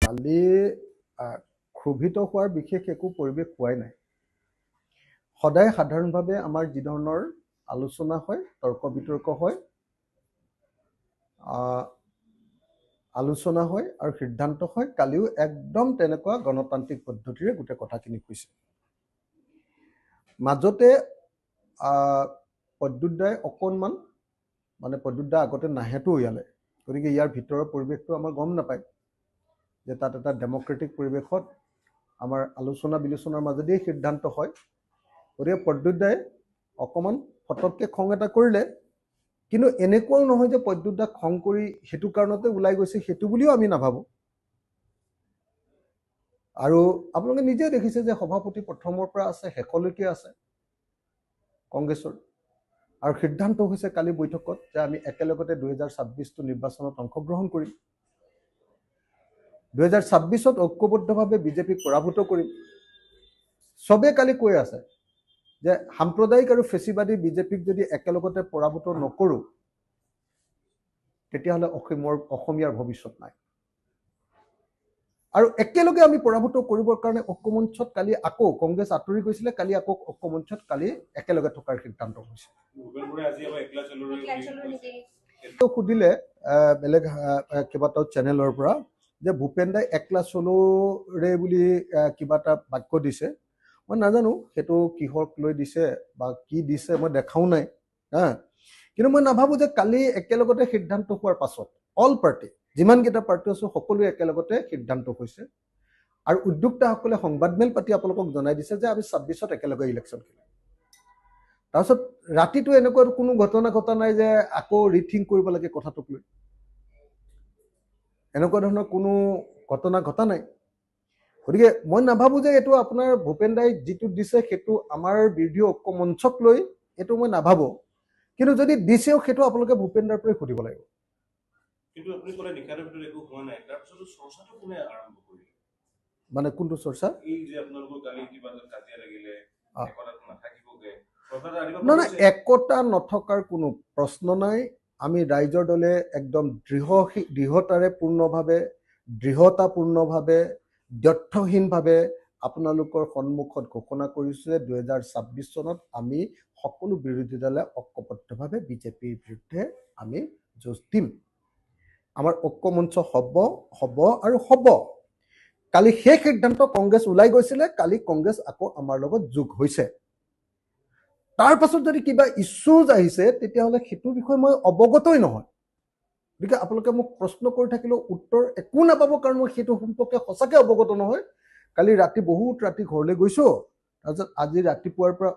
কালি ক্ষোভিত হোৱাৰ বিশেষ একো পৰিৱেশ হোৱাই নাই। সদায় সাধাৰণভাৱে আমাৰ যি ধৰণৰ আলোচনা হয়, তৰ্ক বিতৰ্ক হয়, আৰু সিদ্ধান্ত হয়, কালিও একদম তেনেকুৱা গণতান্ত্ৰিক পদ্ধতিৰে গোটেই কথাখিনি কৈছে। মাজতে প্ৰদ্যুৎ দাই অকণমান প্ৰদ্যুৎ দা আগতে নাহেতো ইয়ালে, গতিকে ইয়াৰ ভিতৰৰ পৰিৱেশটো আমাৰ গম নাপায় যে তাত এটা ডেমক্ৰেটিক পৰিৱেশত আমাৰ আলোচনা বিলোচনাৰ মাজেদিয়ে সিদ্ধান্ত হয়। গতিকে প্ৰদ্যুৎ দাই অকণমান ফটককৈ খং এটা কৰিলে, কিন্তু এনেকুৱাও নহয় যে প্ৰদ্যুৎ দাক খং কৰি সেইটো কাৰণতে ওলাই গৈছে, সেইটো বুলিও আমি নাভাবোঁ। আৰু আপোনালোকে নিজে দেখিছে যে সভাপতি প্ৰথমৰ পৰা আছে, শেষলৈকে আছে কংগ্ৰেছৰ। আৰু সিদ্ধান্ত হৈছে কালি বৈঠকত যে আমি একেলগতে 2026টো নিৰ্বাচনত অংশগ্ৰহণ কৰিম, 2026ত ঐক্যবদ্ধভাৱে বিজেপিক পৰাভূত কৰিম। চবে কালি কৈ আছে যে সাম্প্ৰদায়িক আৰু ফেচিবাদী বিজেপিক যদি একেলগতে পৰাভূত নকৰোঁ তেতিয়াহ'লে অসমীয়াৰ ভৱিষ্যত নাই। আৰু একেলগে আমি পৰাভূত কৰিবৰ কাৰণে ঐক্যমঞ্চত কালি আকৌ কংগ্ৰেছ আঁতৰি গৈছিলে, কালি আকৌ ঐক্যমঞ্চত কালি একেলগে থকাৰ সিদ্ধান্ত হৈছে। সুধিলে বেলেগ কেইবাটাও চেনেলৰ পৰা যে ভূপেন দাই একলা চলোৰে বুলি কিবা এটা বাক্য দিছে। মই নাজানো সেইটো কিহক লৈ দিছে বা কি দিছে, মই দেখাও নাই হা। কিন্তু মই নাভাবোঁ যে কালি একেলগতে সিদ্ধান্ত হোৱাৰ পাছত অল পাৰ্টি যিমানকেইটা পাৰ্টি আছো সকলোৱে একেলগতে সিদ্ধান্ত হৈছে। আৰু উদ্যোক্তাসকলে সংবাদমেল পাতি আপোনালোকক জনাই দিছে যে আমি 26ত একেলগে ইলেকশ্যন খেলিম। তাৰপিছত ৰাতিটো এনেকুৱা কোনো ঘটনা ঘটা নাই যে আকৌ ৰিথিংক কৰিব লাগে কথাটোক লৈ, এনেকুৱা ধৰণৰ কোনো ঘটনা ঘটা নাই। গতিকে মই নাভাবোঁ যে এইটো আপোনাৰ ভূপেন দাই যিটো দিছে সেইটো আমাৰ বিৰোধী ঐক্য মঞ্চক লৈ, এইটো মই নাভাবোঁ। কিন্তু যদি দিছেও সেইটো আপোনালোকে ভূপেন দাৰ পৰাই সুধিব লাগিব। কিন্তু আপুনি ক'লে নিশাৰ ভিতৰত একো হোৱা নাই, তাৰপিছত চৰ্চাটো কোনে আৰম্ভ কৰিলে? মানে কোনটো চৰ্চা? এই যে আপোনালোকৰ কালি কিবা কাজিয়া লাগিলে, একতাটো নাথাকিবগে। নাই, একতা নথকাৰ কোনো প্ৰশ্ন নাই। আমি ৰাইজৰ দলে একদম দৃঢ়তাপূৰ্ণভাৱে দ্ব্যৰ্থহীনভাৱে আপোনালোকৰ সন্মুখত ঘোষণা কৰিছোঁ যে 2026 চনত আমি সকলো বিৰোধী দলে ঐক্যবদ্ধভাৱে বিজেপিৰ বিৰুদ্ধে আমি যুঁজ দিম। আমাৰ ঐক্যমঞ্চ হ'ব আৰু হ'ব। কালি সেই সিদ্ধান্ত কংগ্ৰেছ ওলাই গৈছিলে, কালি কংগ্ৰেছ আকৌ আমাৰ লগত যোগ হৈছে। তাৰ পাছত যদি কিবা ইছ্যুজ আহিছে তেতিয়াহ'লে সেইটোৰ বিষয়ে মই অৱগতই নহয়। গতিকে আপোনালোকে মোক প্ৰশ্ন কৰি থাকিলেও উত্তৰ একো নাপাব, কাৰণ মই সেইটো সম্পৰ্কে সঁচাকৈ অৱগত নহয়। কালি ৰাতি বহুত ৰাতি ঘৰলৈ গৈছোঁ, তাৰপিছত আজি ৰাতিপুৱাৰ পৰা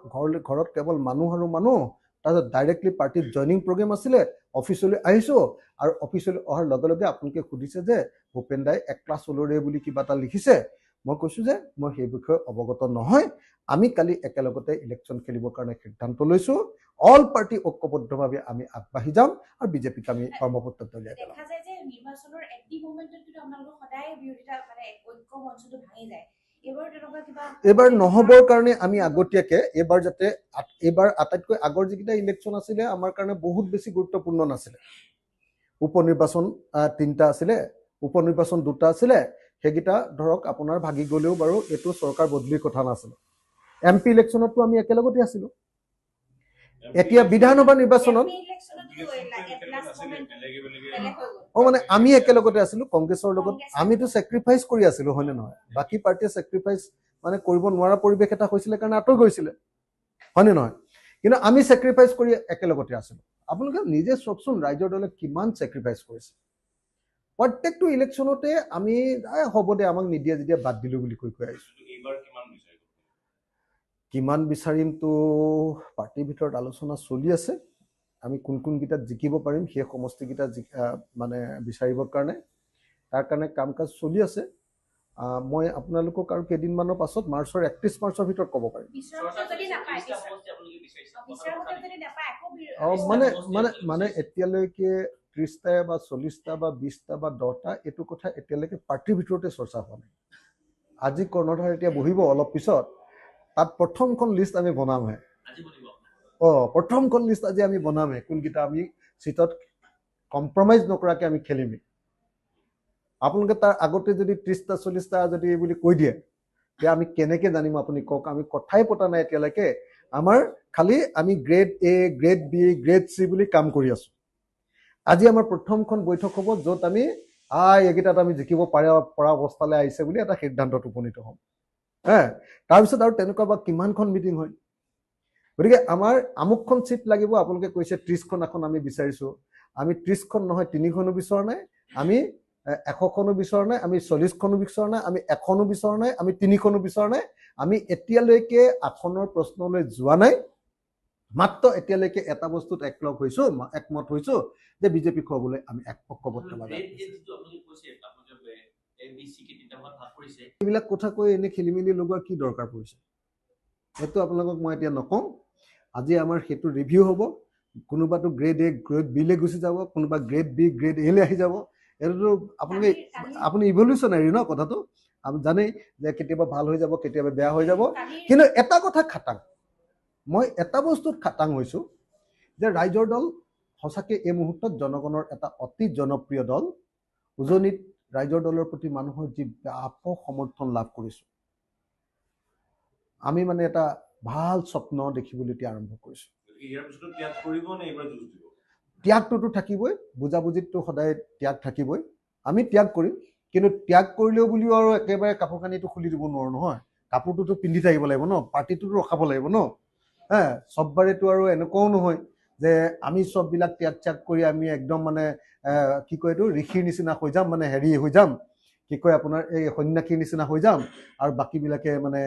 ঘৰত কেৱল মানুহ আৰু মানুহ, তাৰপিছত ডাইৰেক্টলি পাৰ্টিত জইনিং প্ৰগ্ৰেম আছিলে, অফিচলৈ আহিছোঁ। আৰু অফিচলৈ অহাৰ লগে লগে আপোনালোকে সুধিছে যে ভূপেন দাই একলা চলোৰে বুলি কিবা এটা লিখিছে। মই কৈছোঁ যে মই সেই বিষয়ে অৱগত নহয়। আমি কালি একেলগতে ইলেকশ্যন খেলিবৰ কাৰণে সিদ্ধান্ত লৈছোঁ। অল পাৰ্টি ঐক্যবদ্ধভাৱে আমি আগবাঢ়ি যাম আৰু বিজেপিক আমি কৰ্মপত্ৰত দলিয়াই পেলাম। দেখা যায় যে নিৰ্বাচনৰ একটি মোমেন্টত কিন্তু আপোনালোকৰ সদায় বিৰোধিতা ঐক্য মঞ্চটো ভাঙি যায়। এইবাৰ নহবৰ কাৰণে আমি আগতীয়াকে এইবাৰ আটাইতকৈ আগৰ যিকেইটা ইলেকশ্যন আছিলে আমাৰ কাৰণে বহুত বেছি গুৰুত্বপূৰ্ণ নাছিলে। উপনিৰ্বাচন 3টা আছিলে, উপনিৰ্বাচন 2টা আছিলে, সেইকেইটা ধৰক আপোনাৰ ভাগি গ'লেও বাৰু এইটো চৰকাৰ বদলিৰ কথা নাছিলে। MP ইলেকশ্যনতো আমি একেলগতে আছিলো। এতিয়া বিধানসভা নিৰ্বাচনত আমি একেলগতে আছিলো কংগ্ৰেছৰ লগত। আমিতো ছেক্ৰিফাইচ কৰি আছিলো, হয়নে নহয়? বাকী পাৰ্টিয়ে ছেক্ৰিফাইচ কৰিব নোৱাৰা পৰিৱেশ এটা হৈছিলে কাৰণে আঁতৰ গৈছিলে, হয়নে নহয়? কিন্তু আমি ছেক্ৰিফাইচ কৰি একেলগতে আছিলো। আপোনালোকে নিজে চাওকচোন ৰাইজৰ দলে কিমান ছেক্ৰিফাইচ কৰিছে। প্ৰত্যেকটো ইলেকশ্যনতে আমি হ'ব দে আমাক নিদিয়ে যেতিয়া বাদ দিলো বুলি কৈ আহিছো। কিমান বিচাৰিমতো পাৰ্টিৰ ভিতৰত আলোচনা চলি আছে। আমি কোনকেইটাত জিকিব পাৰিম সেই সমষ্টিকেইটা বিচাৰিবৰ কাৰণে, তাৰ কাৰণে কাম কাজ চলি আছে। মই আপোনালোকক আৰু কেইদিনমানৰ পাছত মাৰ্চৰ 31 মাৰ্চৰ ভিতৰত ক'ব পাৰিম। এতিয়ালৈকে 30টা বা 40টা বা 20টা বা 10টা এইটো কথা এতিয়ালৈকে পাৰ্টিৰ ভিতৰতে চৰ্চা হোৱা নাই। আজি কৰ্ণধাৰ এতিয়া বহিব অলপ পিছত, তাত প্ৰথমখন লিষ্ট আমি বনামহে। প্ৰথমখন লিষ্ট আজি আমি বনামহে, কোনকেইটা আমি চিটত কম্প্ৰমাইজ নকৰাকে আমি খেলিমেই। আপোনালোকে তাৰ আগতে যদি 30টা 40টা যদি বুলি কৈ দিয়ে তেতিয়া আমি কেনেকৈ জানিম আপুনি কওক আমি কথাই পতা নাই এতিয়ালৈকে আমাৰ খালি আমি grade A grade B grade C বুলি কাম কৰি আছোঁ আজি আমাৰ প্ৰথমখন বৈঠক হ'ব য'ত আমি এইকেইটাত আমি জিকিব পৰা অৱস্থালৈ আহিছে বুলি এটা সিদ্ধান্তত উপনীত হ'ম তাৰপিছত আৰু তেনেকুৱা বা কিমানখন মিটিং হয় গতিকে আমাৰ আমুকখন চিট লাগিব আপোনালোকে কৈছে 30খন এখন আমি বিচাৰিছোঁ আমি 30খন নহয় 3খনো বিচৰা নাই আমি 100খনো বিচৰা নাই আমি 40খনো বিচৰা নাই আমি 1খনো বিচৰা নাই আমি 3খনো বিচৰা নাই আমি এতিয়ালৈকে আসনৰ প্ৰশ্নলৈ যোৱা নাই মাত্ৰ এতিয়ালৈকে এটা বস্তুত একমত হৈছো যে বিজেপি খুৱাবলৈ আমি ঐক্যবদ্ধভাৱে এইবিলাক কথা কৈ এনে খেলি মেলি লগোৱাৰ কি দৰকাৰ পৰিছে সেইটো আপোনালোকক মই এতিয়া নকওঁ আজি আমাৰ সেইটো ৰিভিউ হ'ব কোনোবাটো গ্ৰেড এ গ্ৰেড বিলৈ গুচি যাব কোনোবা গ্ৰেড বি গ্ৰেড এলৈ আহি যাব এইটোতো আপুনি ইভলিউচনাৰী ন কথাটো আমি জানেই যে কেতিয়াবা ভাল হৈ যাব কেতিয়াবা বেয়া হৈ যাব কিন্তু এটা কথা খাটাং মই এটা বস্তুত খাটাং হৈছোঁ যে ৰাইজৰ দল সঁচাকৈ এই মুহূৰ্তত জনগণৰ এটা অতি জনপ্ৰিয় দল উজনিত ৰাইজৰ দলৰ প্ৰতি মানুহৰ যি ব্যাপক সমৰ্থন লাভ কৰিছোঁ আমি মানে এটা ভাল স্বপ্ন দেখিবলৈ এতিয়া আৰম্ভ কৰিছোঁ ত্যাগটোতো থাকিবই বুজাবুজিততো সদায় ত্যাগ থাকিবই আমি ত্যাগ কৰিম কিন্তু ত্যাগ কৰিলেও বুলিও আৰু একেবাৰে কাপোৰ কানিটো খুলি দিব নোৱাৰোঁ নহয় কাপোৰটোতো পিন্ধি থাকিব লাগিব ন পাৰ্টিটোতো ৰখাব লাগিব ন চববাৰেতো আৰু এনেকুৱাও নহয় যে আমি চববিলাক ত্যাগ কৰি আমি একদম মানে কি কয় এইটো ঋষিৰ নিচিনা হৈ যাম মানে হেৰি হৈ যাম কি কয় আপোনাৰ এই সন্যাসীৰ নিচিনা হৈ যাম আৰু বাকীবিলাকে মানে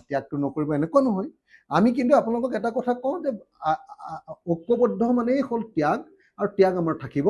ত্যাগটো নকৰিব এনেকুৱা নহয় আমি কিন্তু আপোনালোকক এটা কথা কওঁ যে ঐক্যবদ্ধ মানেই হ'ল ত্যাগ আৰু ত্যাগ আমাৰ থাকিব